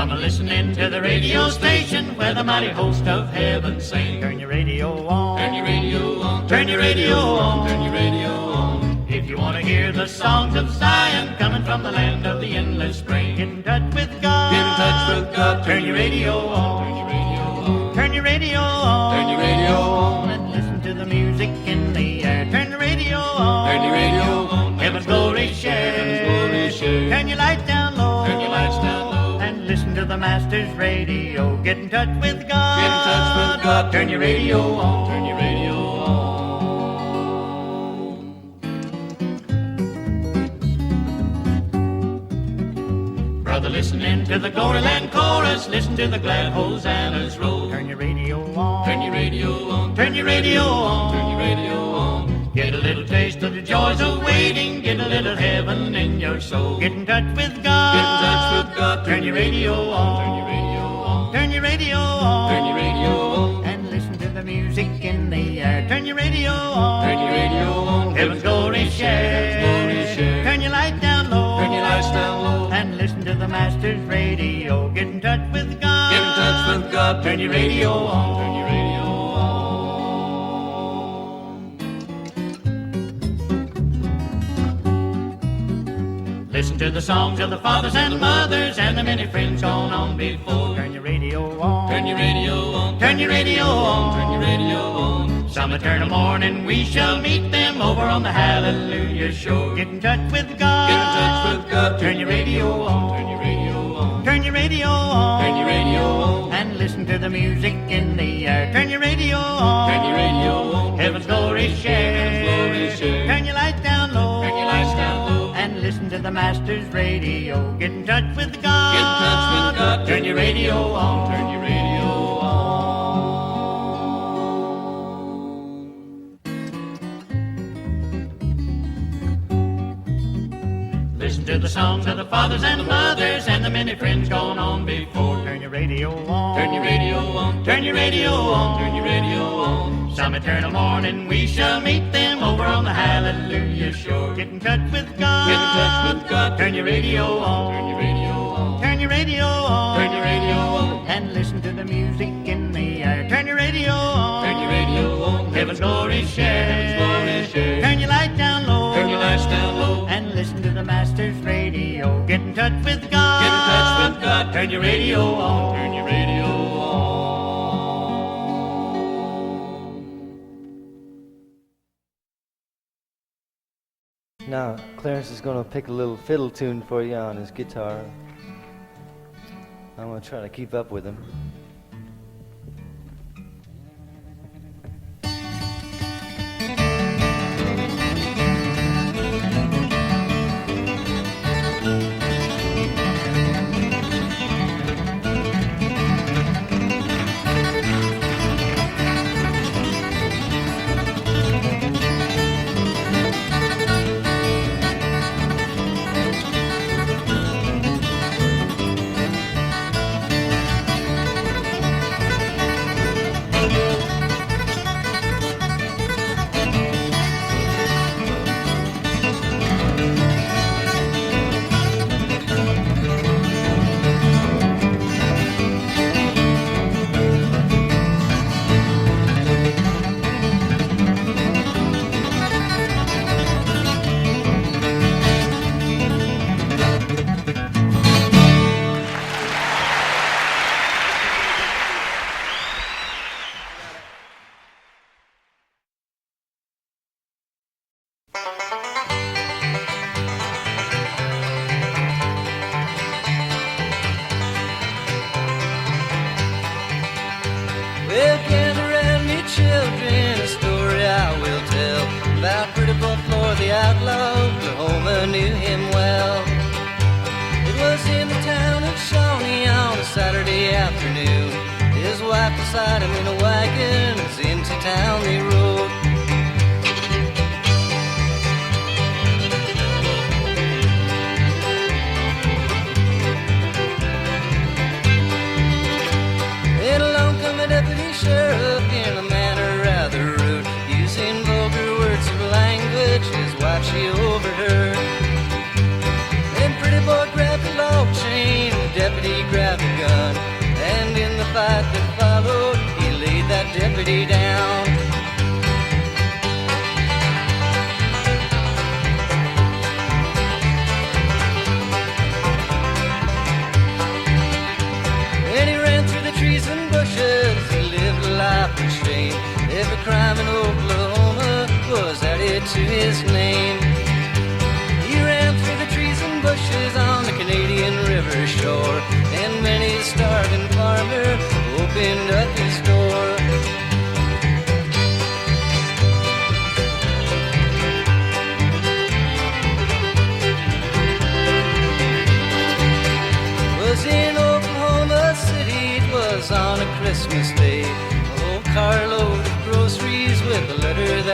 Come a-listening to the radio station where the mighty host of heaven sing. Turn your radio on, turn your radio on, turn your radio on, turn your radio on. If you want to hear the songs of Zion coming from the land of the endless spring, get in touch with God, get in touch with God. Turn your radio on, turn your radio on, turn your radio on, turn your radio on, and listen to the music in the air. Turn the radio on, turn your radio on. Heaven's glory share, heaven's glory share. Turn your lights down low, turn your lights down low, and listen to the Master's radio. Get in touch with God, get in touch with God. Turn your radio on, turn your radio on. Brother, listening to the Glory Land chorus, listen to the glad hosannas roll. Turn your radio on, turn your radio on, turn your radio on, turn your radio on. Get a little taste of the joys of waiting, get a little heaven in your soul. Get in touch with God, get in touch with God. Turn your radio on, turn your radio on, turn your radio on, turn your radio on, and listen to the music in the air. Turn your radio on, turn your radio on. Heaven's glory share, heaven's glory share. Turn your light down low, turn your lights down low, and listen to the Master's radio. Get in touch with God, get in touch with God. Turn your radio on, turn your radio on. Listen to the songs of the fathers and the mothers and the many friends gone on before. Turn your radio on, turn your radio on, turn your radio on, turn your radio on. Some eternal morning we shall meet them over on the Hallelujah shore. Get in touch with God, get in touch with God. Turn your radio on, turn your radio on, turn your radio on, turn your radio on, and listen to the music in the air. Turn your radio on, turn your radio on. Heaven's glory share, heaven's glory share. Turn your lights down low, turn your lights down low, and listen to the Master's radio. Get in touch with God, get in touch with God. Turn your radio on, turn your radio on. Listen to the songs of the fathers and the mothers and the many friends gone on before. Turn your radio on, turn your radio on, turn your radio on, turn your radio on. Some eternal morning we shall meet them over on the Hallelujah shore. Get in touch with God, get in touch with God. Turn your radio on, turn your radio on, turn your radio on, turn your radio on, and listen to the music in the air. Turn your radio on, turn your radio on. Heaven's glory share, heaven's glory share. Turn your light down low, turn your lights down low, and listen to the Master's radio. Get in touch with God, get in touch with God. Turn your radio on, turn your radio on. Now, Clarence is going to pick a little fiddle tune for you on his guitar. I'm going to try to keep up with him. Well, gather round, me children, a story I will tell about pretty Boy Floyd, the outlaw. Oklahoma knew him well. It was in the town of Sony on a Saturday afternoon. His wife beside him in a wagon as into town they rode. Then along come a deputy sheriff in a manner rather rude, using vulgar words of language his wife she overheard. Then pretty boy grabbed the log chain, the deputy grabbed the gun.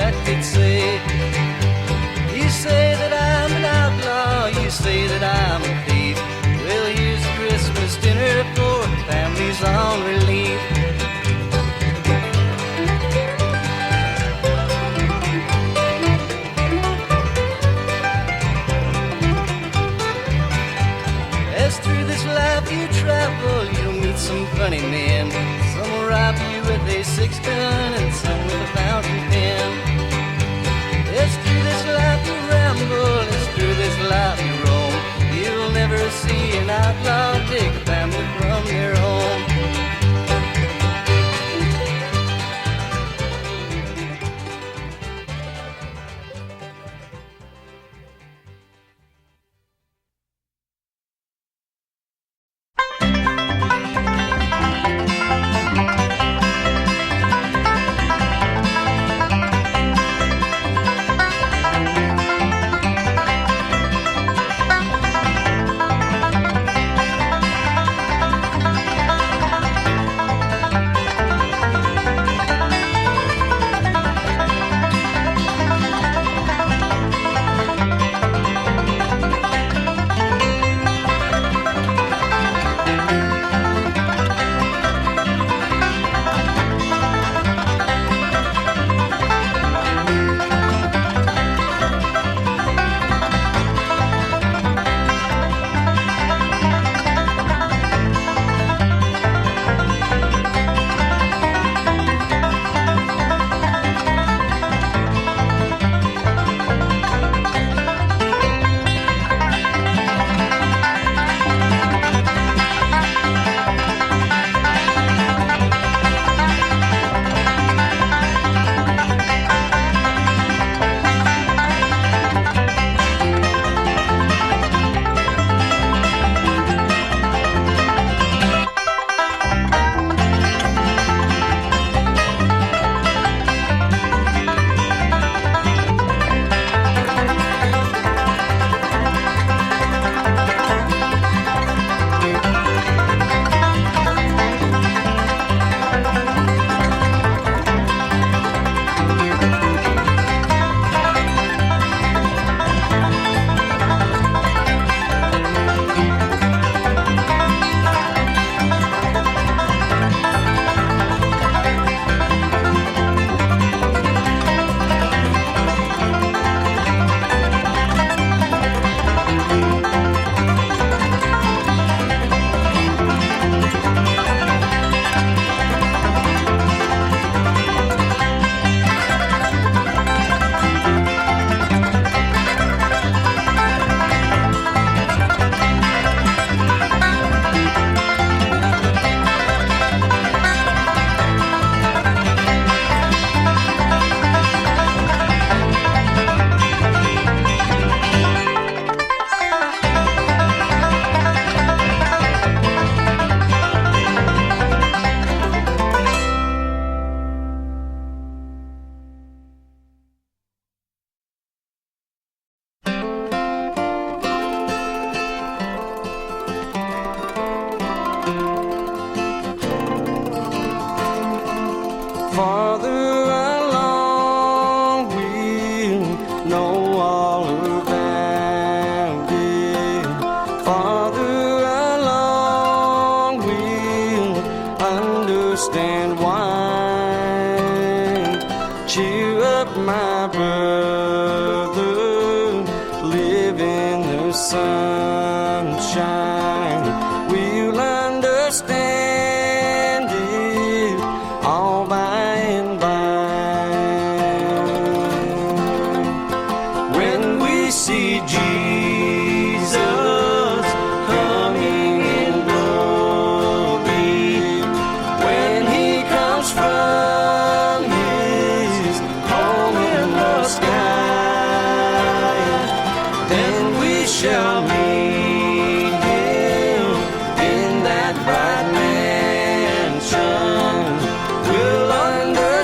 I could say. You say that I'm an outlaw, you say that I'm a thief. Well, here's a Christmas dinner for families on relief. As through this life you travel, you'll meet some funny men. Some will rob you with a 6-gun and some with a fountain pen. As through this life you ramble, as through this life you roam, you'll never see an outlaw take a family from their home.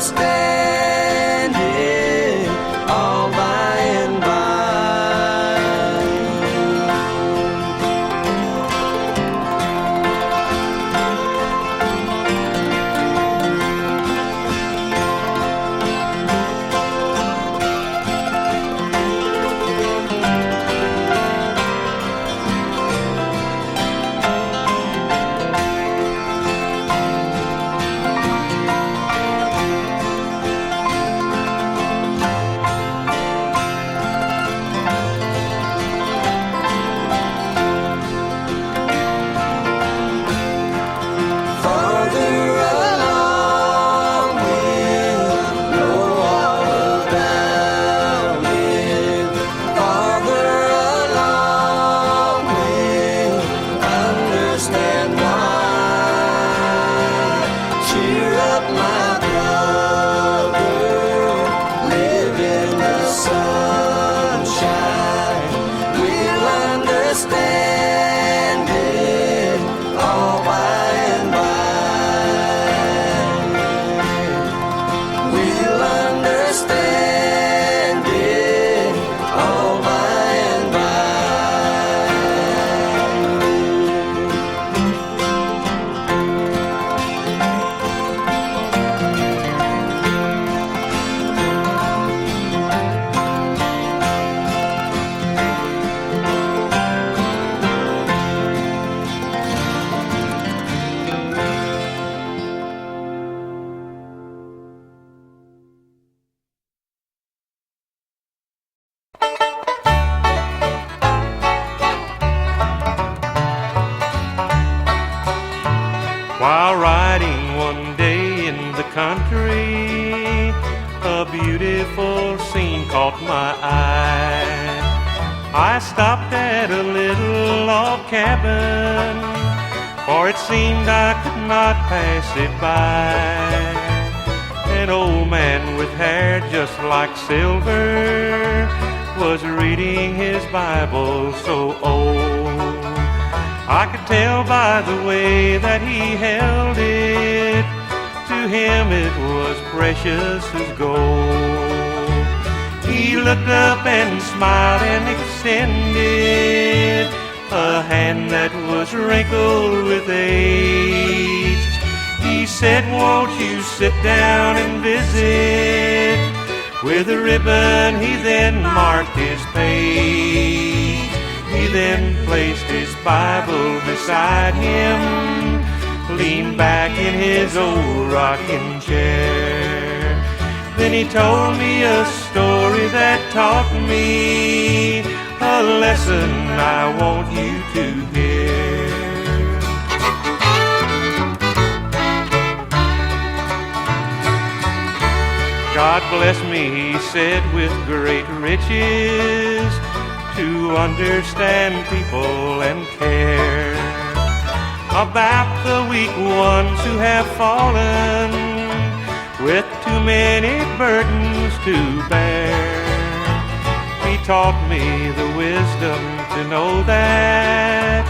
Understand it all by and by. I stopped at a little log cabin, for it seemed I could not pass it by. An old man with hair just like silver was reading his Bible so old. I could tell by the way that he held it, to him it was precious as gold. He looked up and smiled and extended a hand that was wrinkled with age. He said, won't you sit down and visit? With a ribbon he then marked his page. He then placed his Bible beside him, leaned back in his old rocking chair. Then he told me a story that taught me a lesson I want you to hear. God bless me, he said, with great riches, to understand people and care about the weak ones who have fallen with too many burdens to bear. He taught me the wisdom to know that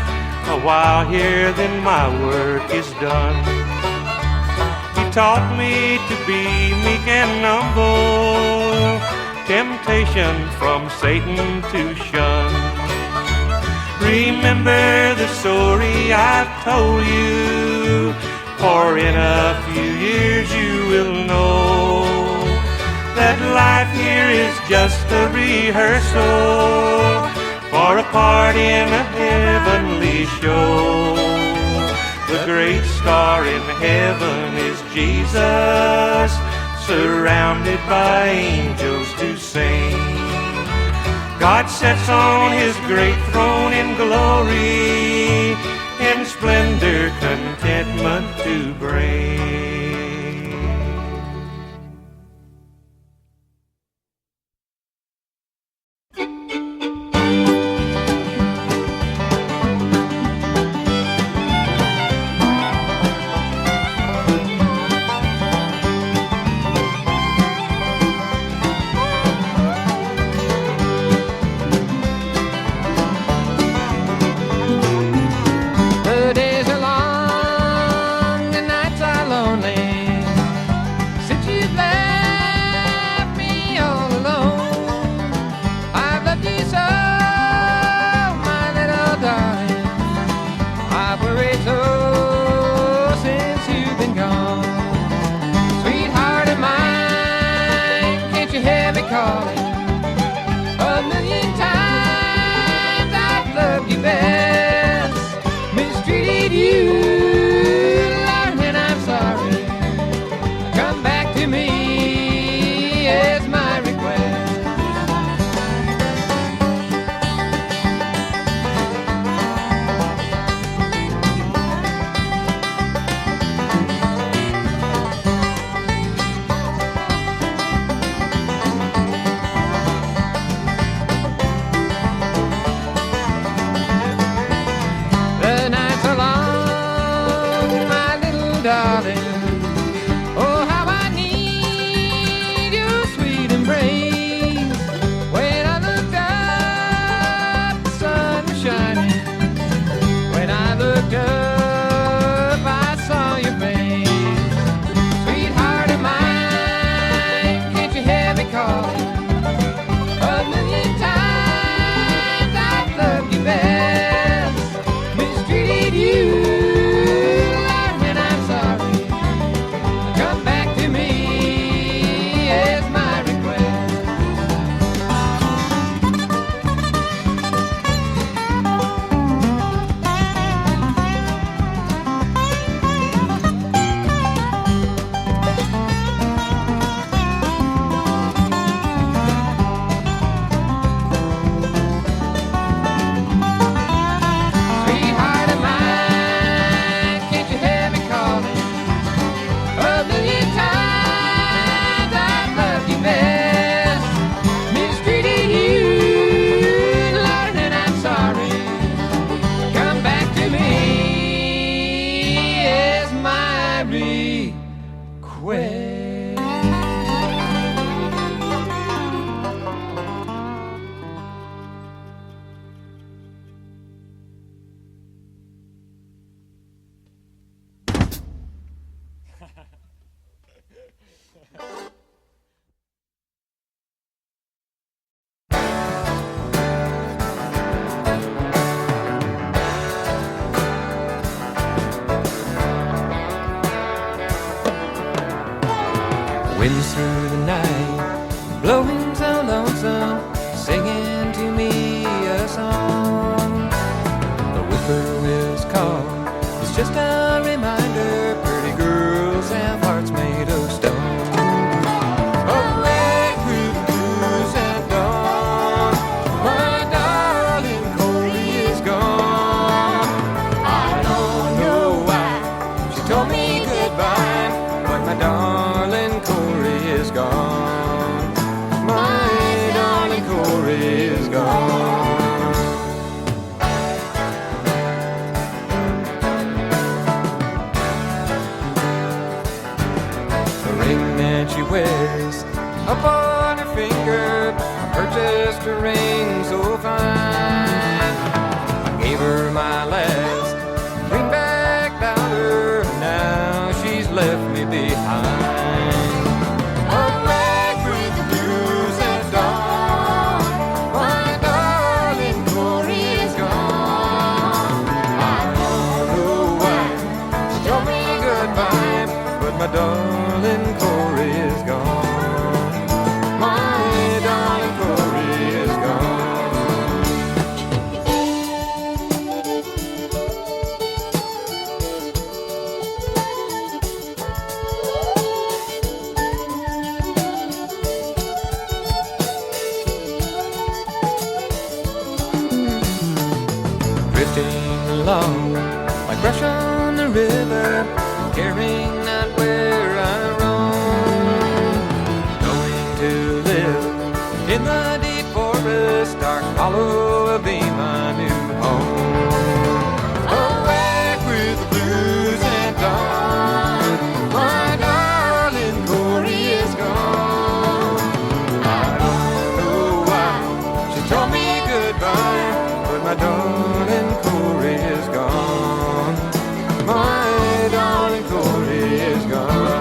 a while here then my work is done. He taught me to be meek and humble, temptation from Satan to shun. Remember the story I've told you, for in a few years you will know that life here is just a rehearsal for a part in a heavenly show. The great star in heaven is Jesus, surrounded by angels to sing. God sits on his great throne in glory, in splendor contentment to bring. The days are long, the nights are long. Winds through the night, blowing so lonesome, singing to me a song. The whippoorwill's call is just a reminder, pretty girls have hearts made of stone. Away through the blues at dawn, my darling Corey is gone. I don't know why she told me goodbye, but my darling Corey is gone. My darling Corey is gone. The ring that she wears up on her finger, I purchased a ring so fine. I gave her my last greenback powder, now she's left me behind. Away through the blues at dawn, my darling Corey is gone. I don't know why she told me goodbye, but my darling Corey is gone. My darling Corey is gone. Drifting along like brush on the river, caring not where I roam. Going to live in the deep forest, dark hollow will be my new home. Away with the blues at dawn, my darling Corey is gone. I don't know why she told me goodbye, but my darling Corey is gone. My darling Corey is gone.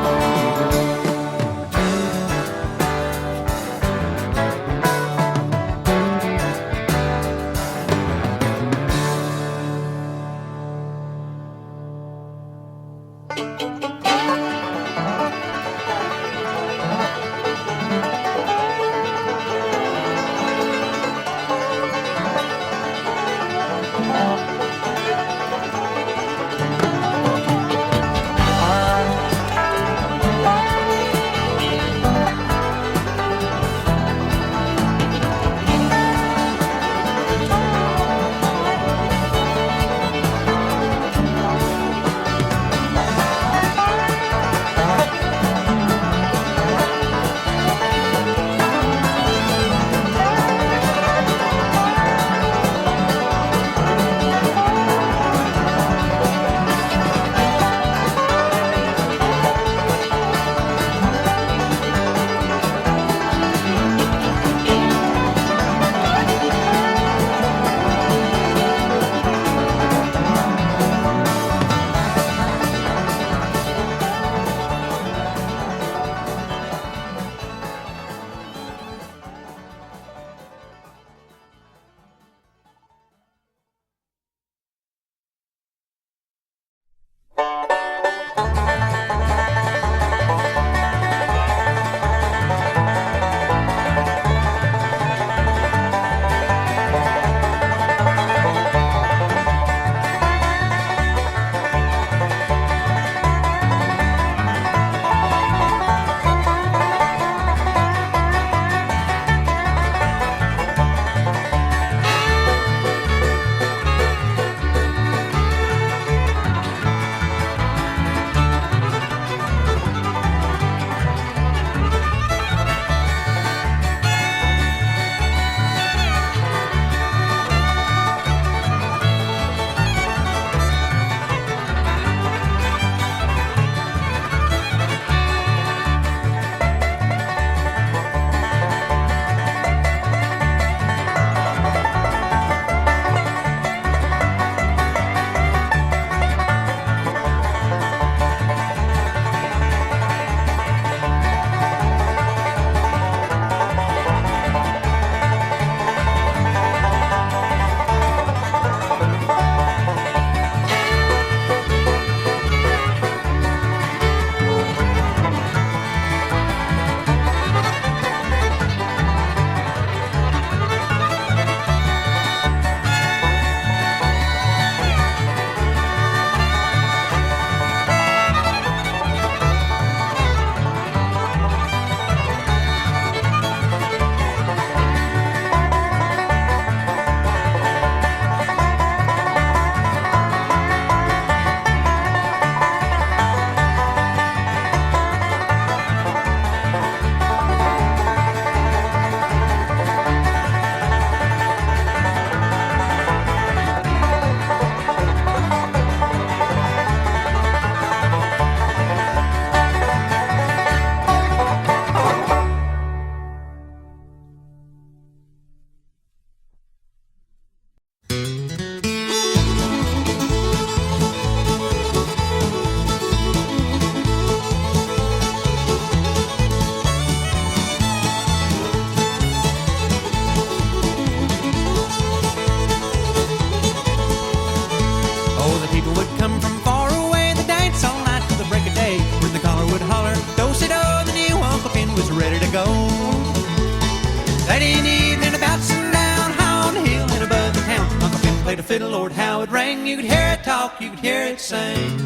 fiddle, Lord, how it rang. You could hear it talk, you could hear it sing.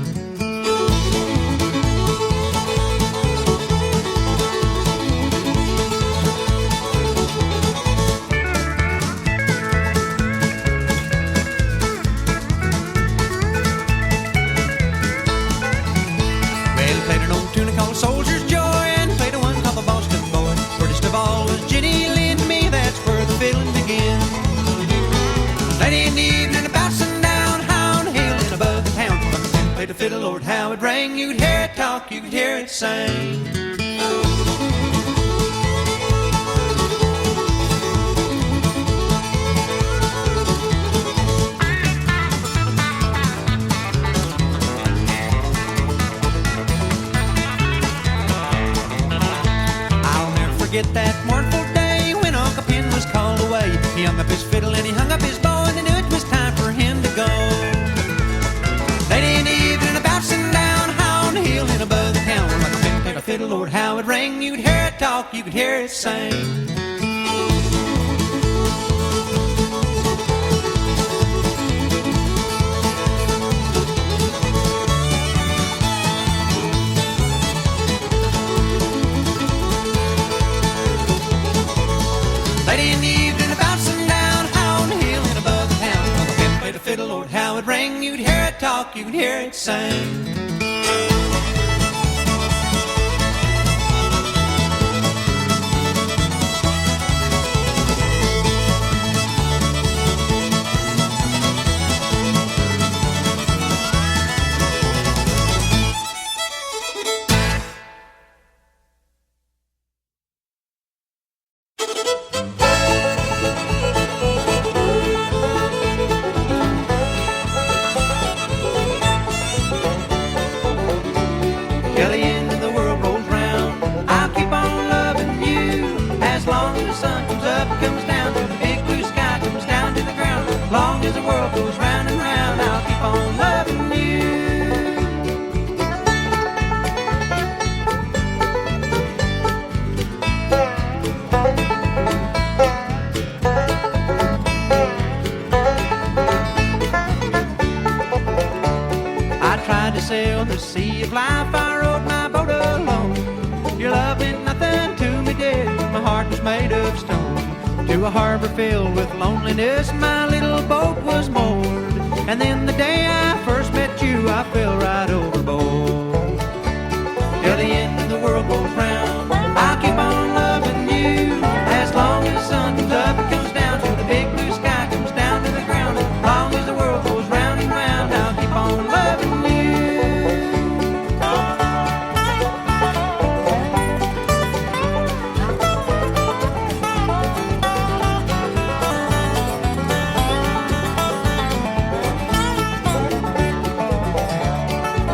Soldier's Joy, and played a one called the Boston Boy. Prettiest of all was Jenny Lind Me, that's where the fiddling began. Late in the evening, about sundown, Hound Hill and above the town. Played the fiddle, Lord, how it rang. You could hear it talk, you could hear it sing. Forget that mournful day when Uncle Pen was called away. He hung up his fiddle and he hung up his bow, and he knew it was time for him to go. Late in the evening, about sundown, Hound Hill and above the town. Like a pen played a fiddle, Lord, how it rang. You could hear it talk, you could hear it sing. Late in the evening, about sundown, Hound Hill and above the town. Uncle Pen played a fiddle, Lord, how it rang. You could hear it talk, you could hear it sing. Till the end of the world rolls round, I'll keep on loving you. As long as the sun comes up, comes down to the big blue sky, comes down to the ground. As long as the world goes round and round, I'll keep on loving you. I tried to sail the sea of life, I rode my boat alone. Your love meant nothing to me, dear, my heart was made of stone. To a harbor filled with loneliness, my little boat was moored. And then the day I first met you, I fell right overboard. Till the end of the world goes round, I'll keep on loving you. As long as the sun comes up, it comes down to the big blue sky, comes down to the ground. As long as the world goes round and round, I'll keep on loving you.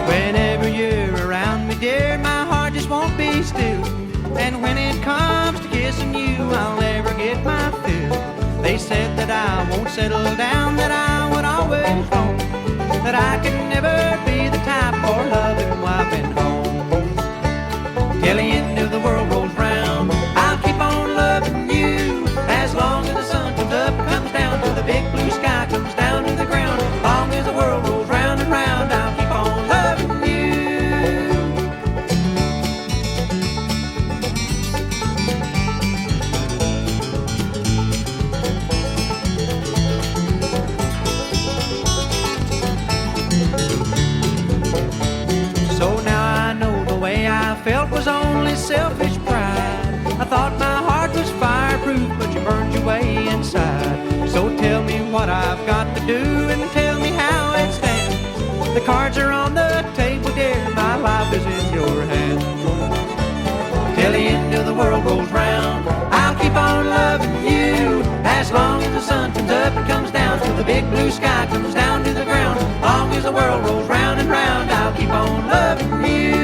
Whenever you're around me, dear, my heart just won't be still. And when it comes to kissing you, I'll never get my fill. They said that I won't settle down, that I would always roam, that I can never be the type for loving wife and home. Till the end of the world rolls round, I'll keep on loving you. As long as the sun comes up, comes down to the big blue sky, comes down to the ground. As long as the world rolls round and round, I'll keep on loving you. So now I know the way I felt was only selfish pride. I thought my heart was fireproof, but you burned your way inside. So tell me what I've got to do and tell me how it stands. The cards are on the table, dear, my life is in your hands. Till the end of the world rolls round, I'll keep on loving you. As long as the sun comes up and comes down to the big blue sky, comes down to the ground. As long as the world rolls round and round, I'll keep on loving you.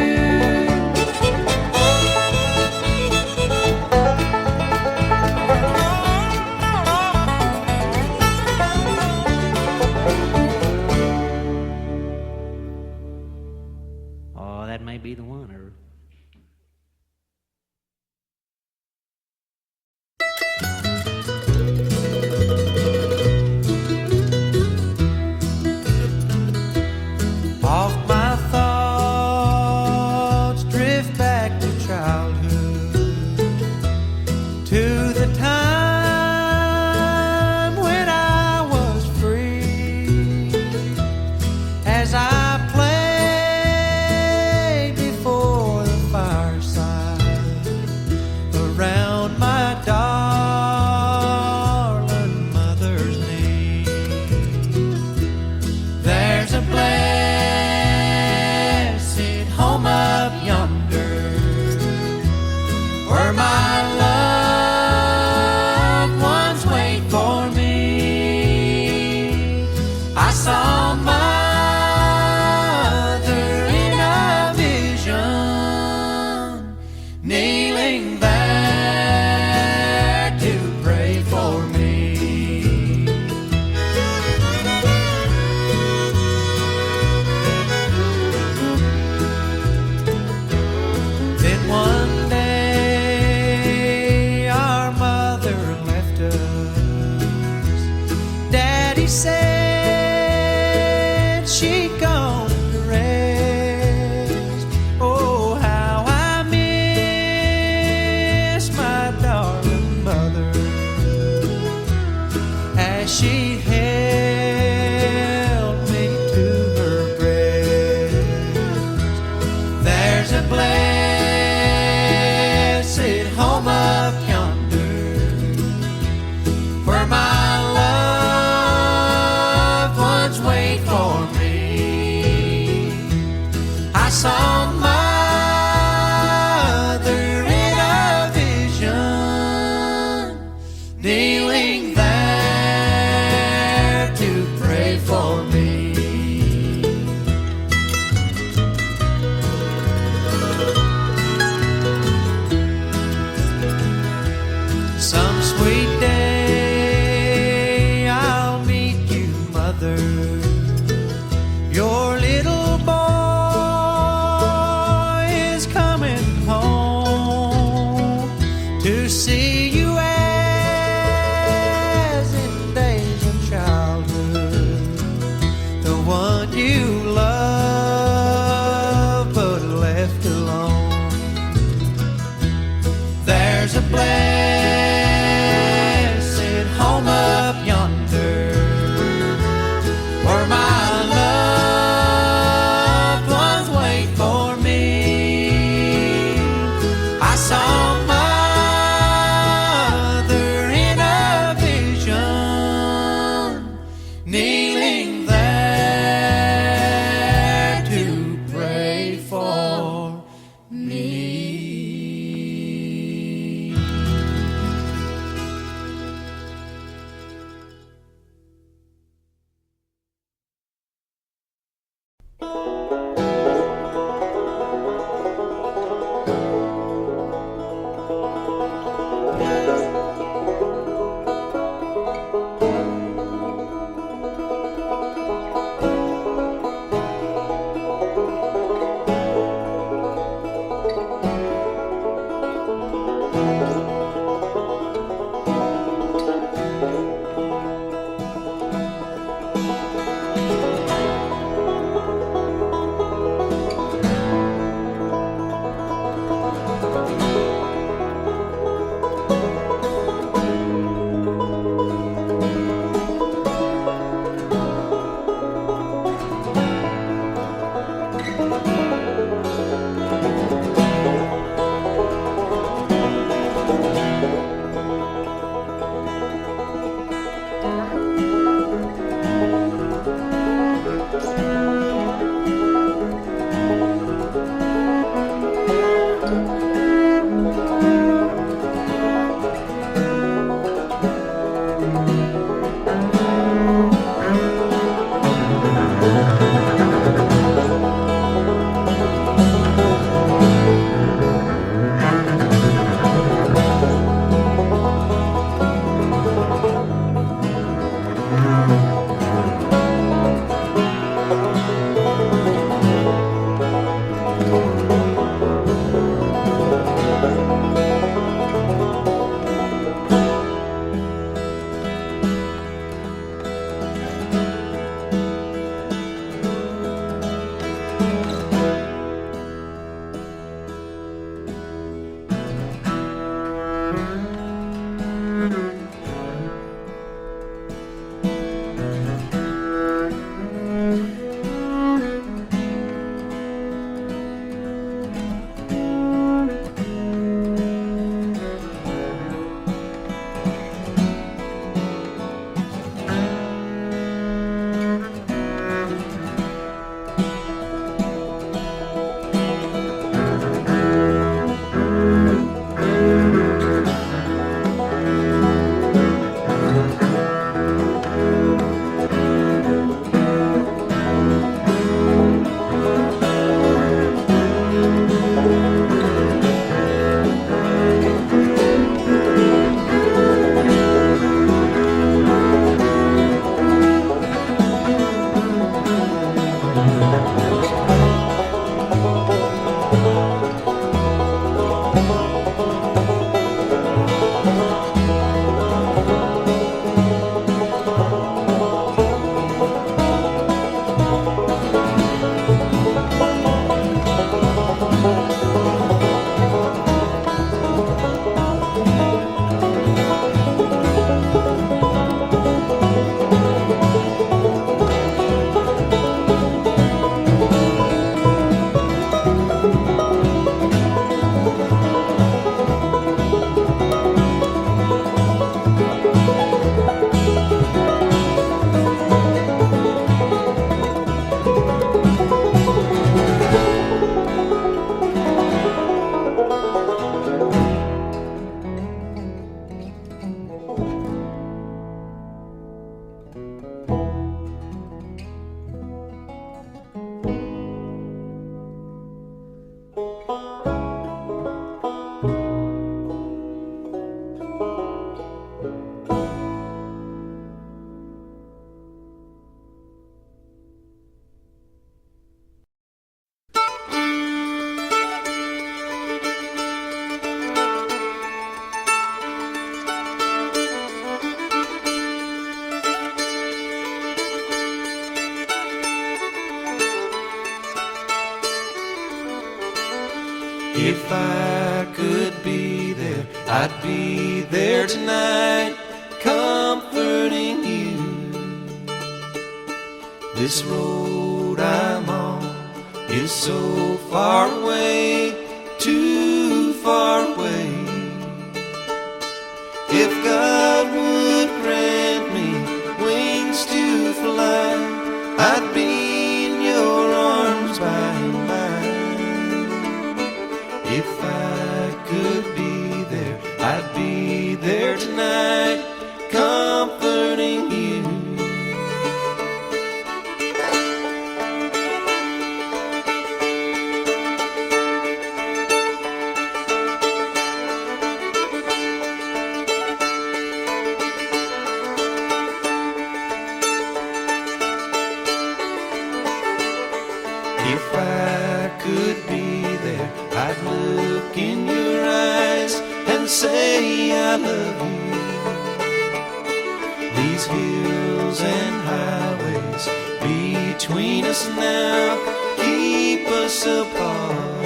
Oh, that may be the one, Earl. I saw Mother in a vision, kneeling there to pray for me. Then one day our mother left us. Daddy said she'd gone to rest. Oh, how I miss my darling mother as she held me to her breast. There's a blessed home up yonder where my loved ones wait for me. I saw Mother in a vision, kneeling there to pray for me. Some sweet day I'll meet you, Mother. Your little boy is coming home to see you as in days of childhood, the one you love but left alone. There's a blessed home up yonder where If I could be there, I'd be there tonight, comforting you. This road I'm on is so far away, too far away. If God would grant me wings to fly, I'd be in your arms by and by. If I could be there, I'd be there tonight, comforting you. If I could be there, I'd look in your eyes and say I love you. These hills and highways between us now keep us apart.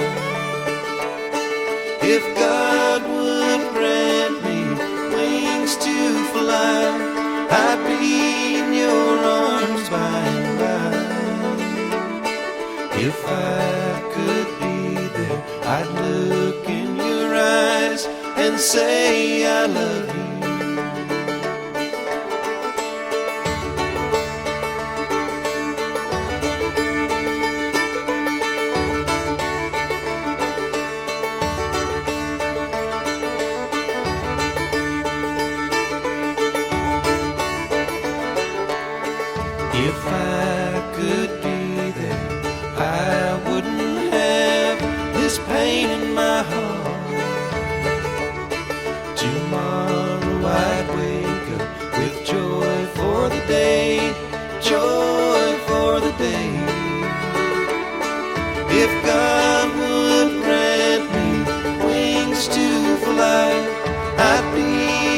If God would grant me wings to fly, I'd be in your arms by and by. If I could be there, I'd look in your eyes and say I love you. If I could be there, I wouldn't have this pain in my heart. Tomorrow I'd wake up with joy for the day, joy for the day. If God would grant me wings to fly, I'd be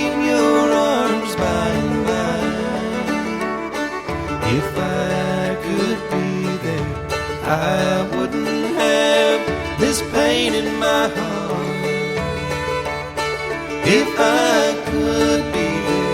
in your arms by and by. If I could be there, I wouldn't have this pain in my heart. If I could be there.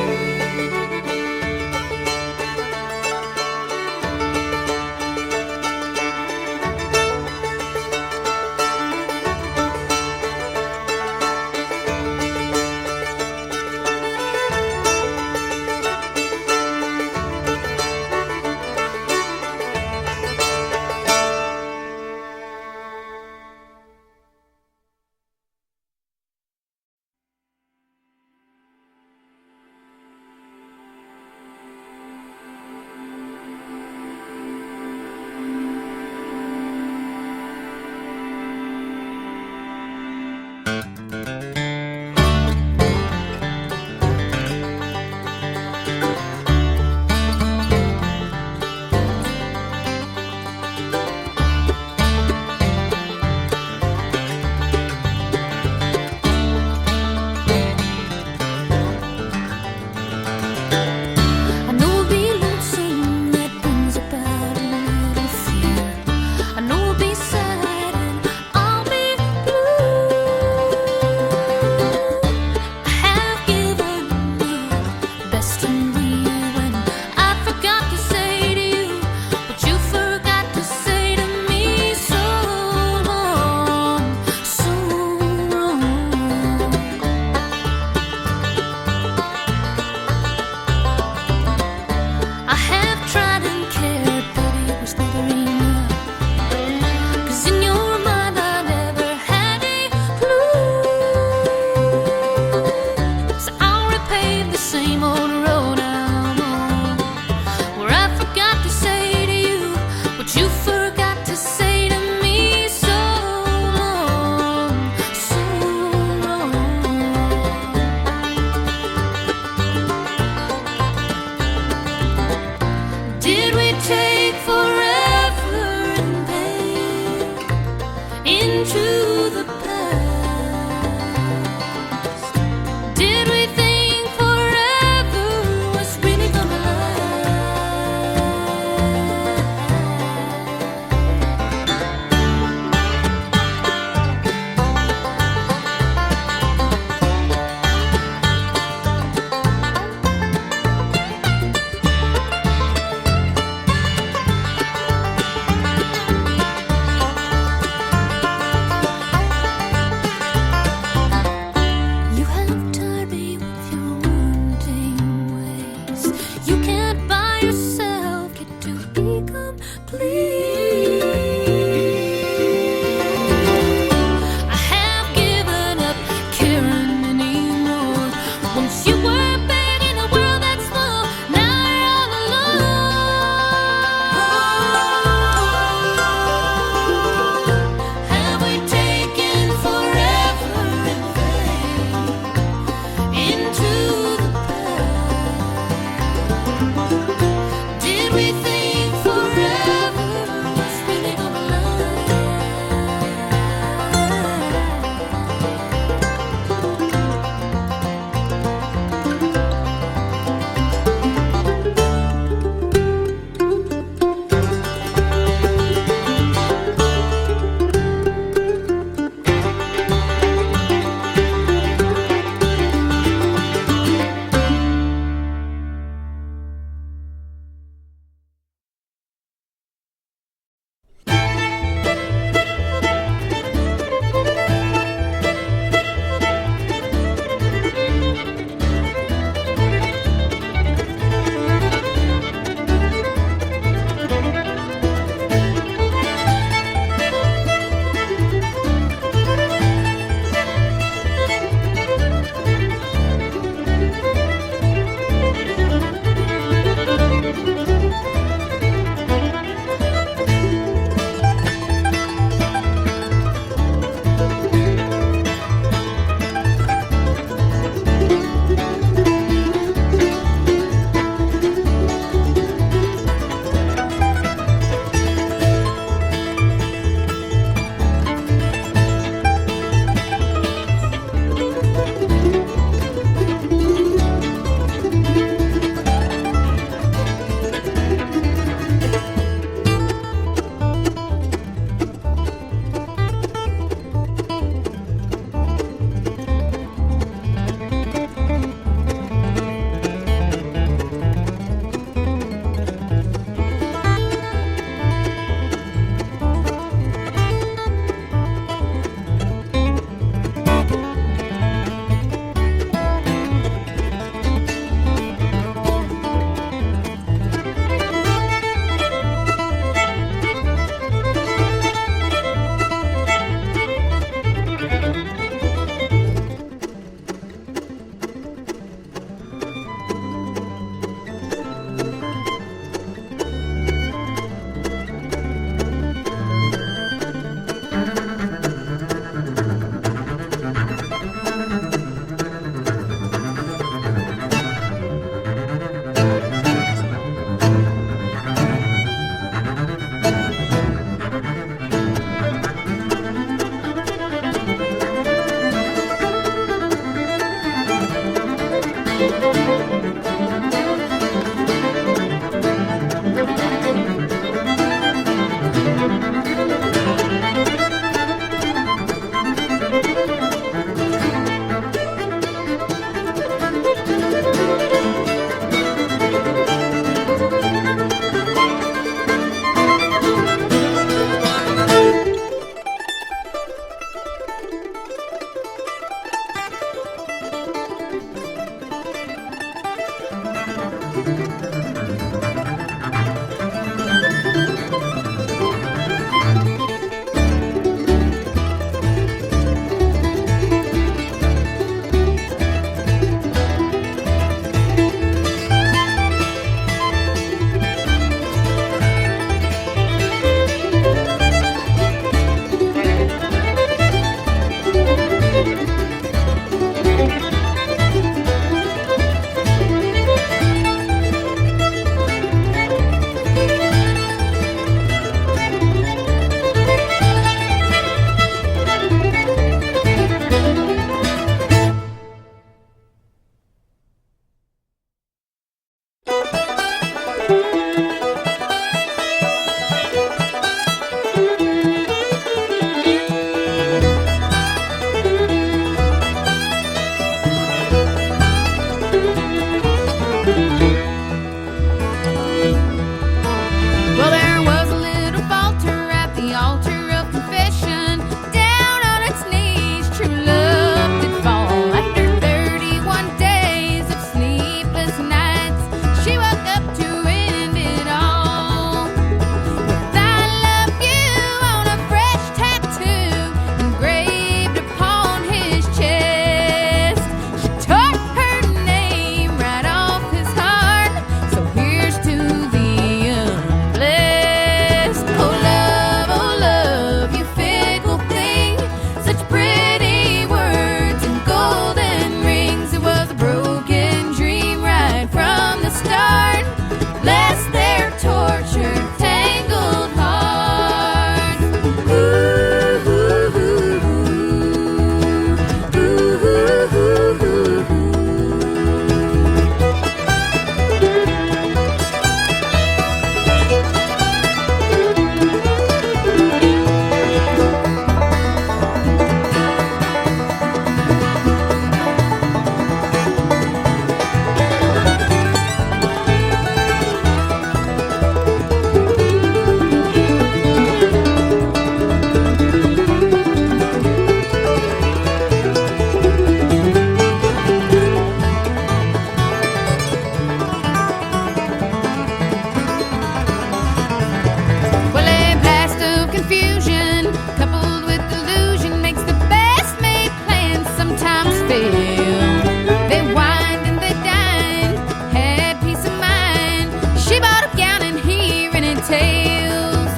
fail. They wined and they dined, had peace of mind. She bought a gown and he rented tales.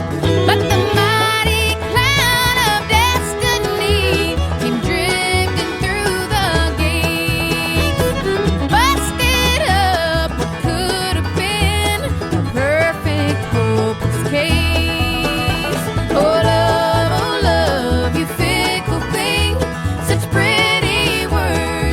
But the mighty cloud of destiny came drifting through the gates, busted up what could have been a perfect hopeless case. Oh love, you fickle thing, such pretty words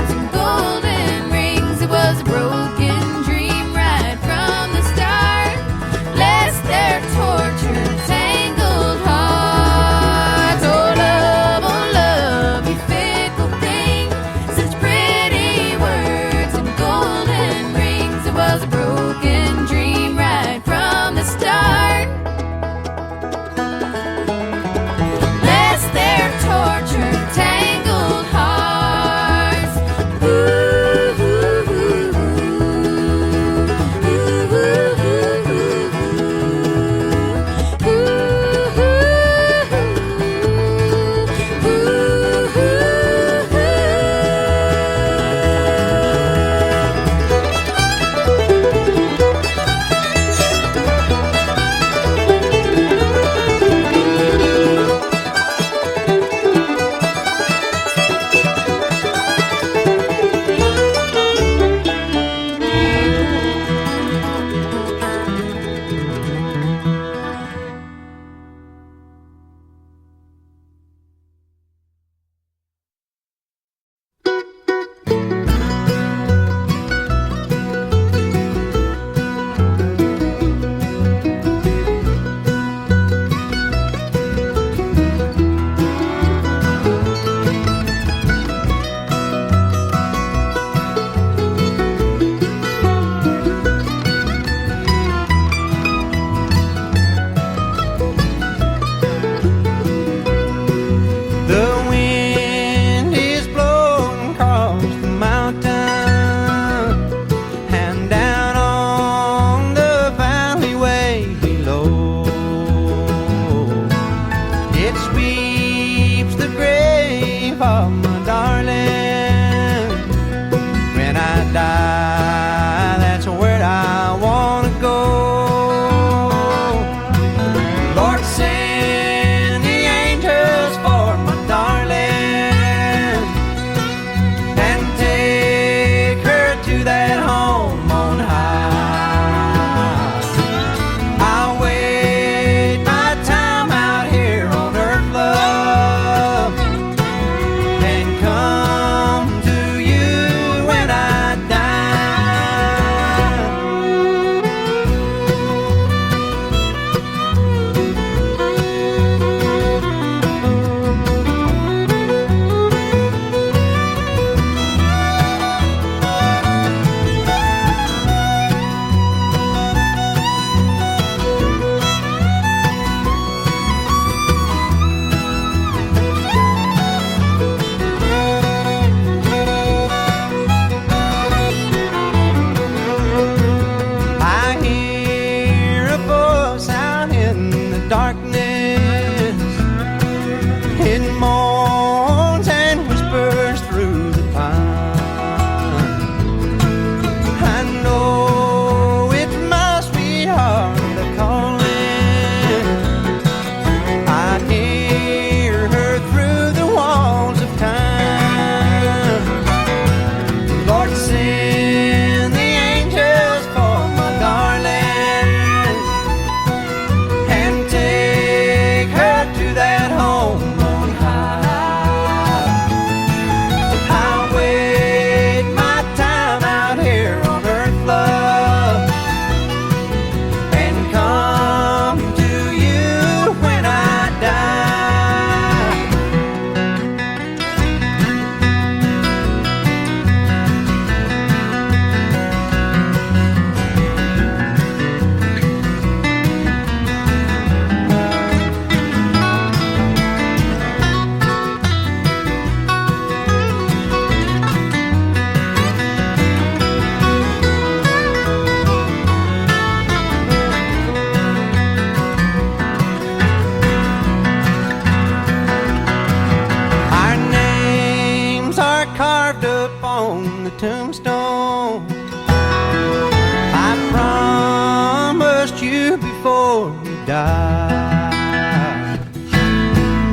tombstone. I promised you before you died.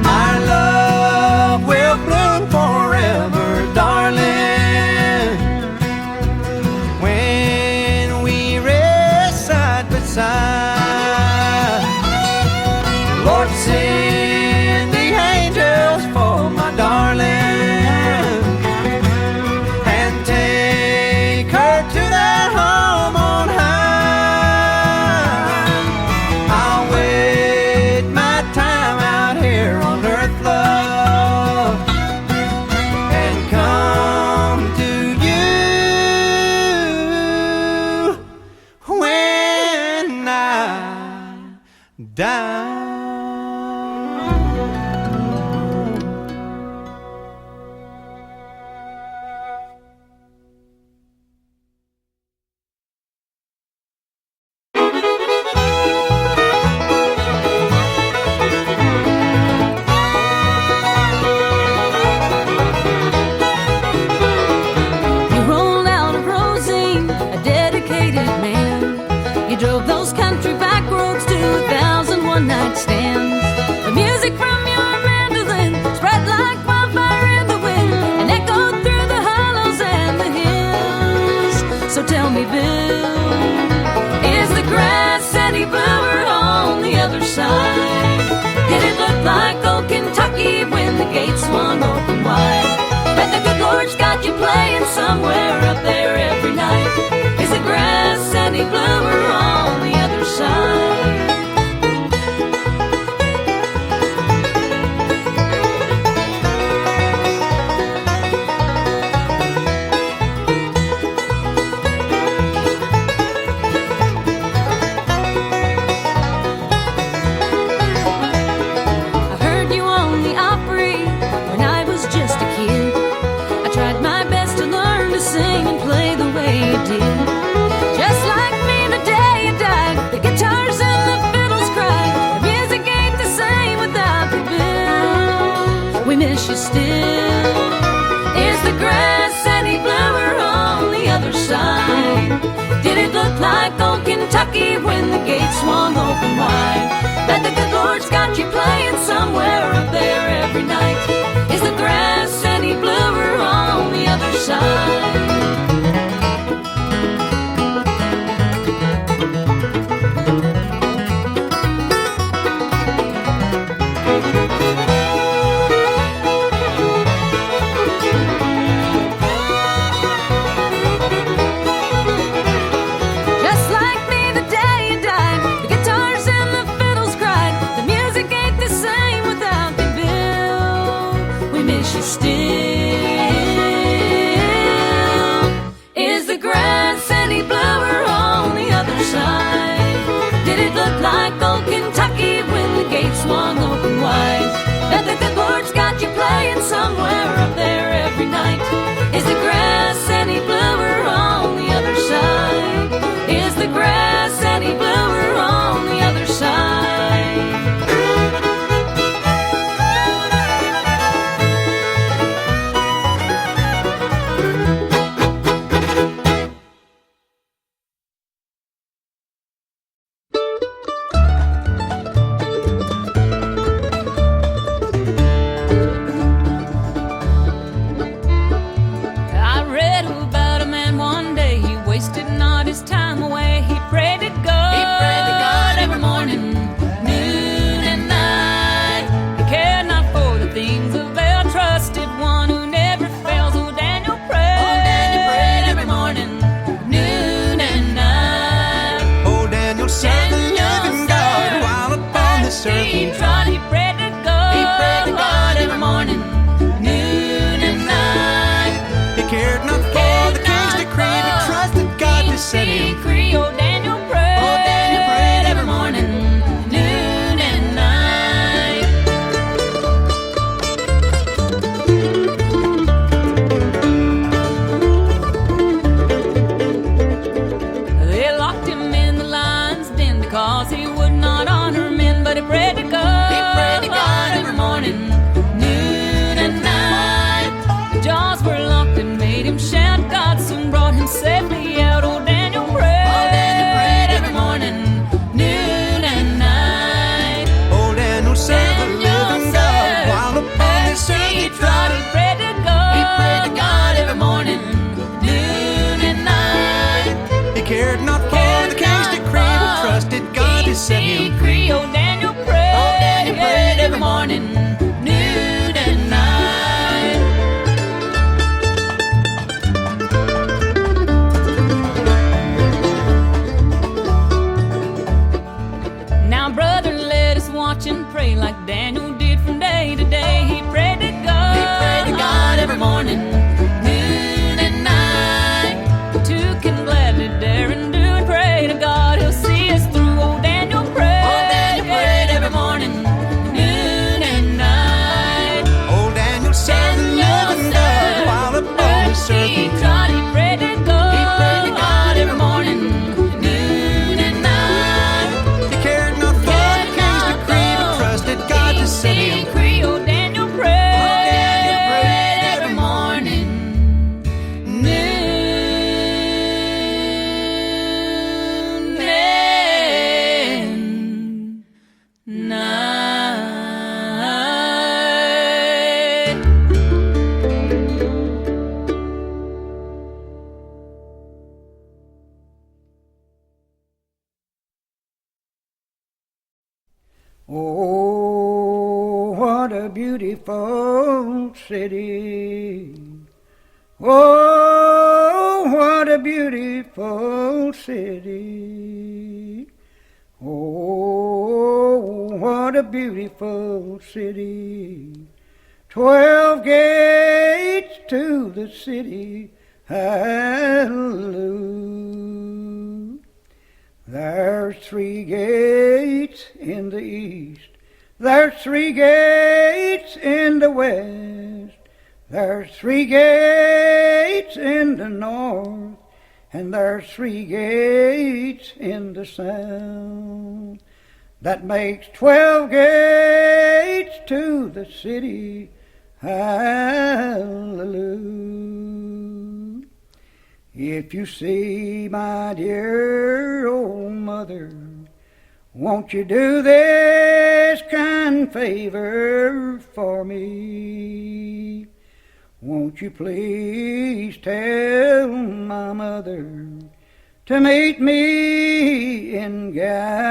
Our love will bloom forever, darling, when we rest side by side. Lord, send the angels for my darling and take her to their home on high. I'll wait my time out here on earth, love, and come to you when I die. You rolled out of Rosine, a dedicated man. You drove those country back roads to 1,000 one-night stands. The music from your mandolin spread like wildfire in the wind and echoed through the hollows and the hills. So tell me, Bill, is the grass any bluer on the other side? Did it look like old Kentucky when the gates swung open wide? Bet the good Lord's got you playing somewhere up there every night. Is the grass any bluer on the other side? I heard you on the Opry when I was just a kid. I tried my best to learn to sing and play the way you did. Just like me the day you died, the guitars and the fiddles cried. The music ain't the same without the Bill. We miss you still. Is the grass any bluer on the other side? Did it look like old Kentucky when the gates swung open wide? Bet the good Lord's got you playing somewhere up there every night. Is the grass any bluer on the other side? Just like me the day you died, the guitars and the fiddles cried. The music ain't the same without the Bill. We miss you still. Is the grass any bluer on the other side? Did it look like old Kentucky when the gates swung open wide? Bet the good Lord's got you playing somewhere up there every night. Is the grass any bluer on the other side? Is the grass any bluer on the other side? I read about a man one day, he wasted not his time away. He prayed to God. He prayed to God every morning, noon and night. He cared not for the things of their trusted one who never fails. Oh, Daniel prayed. Oh, Daniel prayed every morning, noon and night. Oh, Daniel served the living God while upon this earth he trod. He prayed to God. He prayed to God every morning, noon and night. He cared not for the king's decree, but trusted God to set him free. Oh, Daniel prayed. Oh, Daniel prayed every morning, noon and night. They locked him in the lion's den because he would not honor men, but he prayed to God. He prayed to God every morning, noon and night. The jaws were locked and made him shout, God set me out. Old Daniel prayed. Old Daniel prayed every morning, noon and night. Old Daniel served the living God while upon his circuit trot. He prayed to God. He prayed to God every morning, noon and night. He cared not for the king's decree, but trusted God to set him free. Old Daniel prayed. Old Daniel prayed every morning, noon and night. Now, brother, let us watch and pray like Daniel did from day to day. He prayed to God. He prayed to God every morning, noon and night. Two can gladly dare and do and pray to God. He'll see us through. Old Daniel prayed. Old Daniel prayed every morning, noon and night. Old Daniel served the living God while upon his circuit trot. He prayed to God. He prayed to God every morning, noon and night. He cared not for the king's decree, but trusted God to set him free. Old Daniel prayed. Old Daniel prayed every morning, noon and night. Oh, what a beautiful city. Oh, what a beautiful city. Oh, what a beautiful city. 12 gates to the city. Hallelujah. There's 3 gates in the east. There's 3 gates in the west. There's 3 gates in the north. And there's 3 gates in the south. That makes 12 gates to the city. Hallelujah. If you see my dear old mother, won't you do this kind favor for me? Won't you please tell my mother to meet me in Galilee?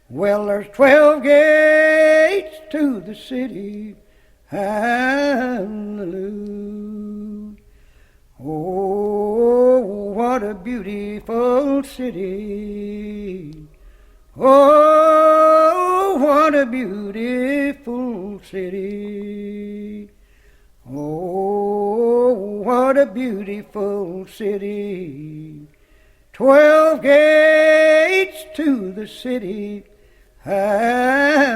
Well, there's 12 gates to the city. Hallelujah. Oh, what a beautiful city. Oh, what a beautiful city. Oh, what a beautiful city. 12 gates to the city. Hallelujah.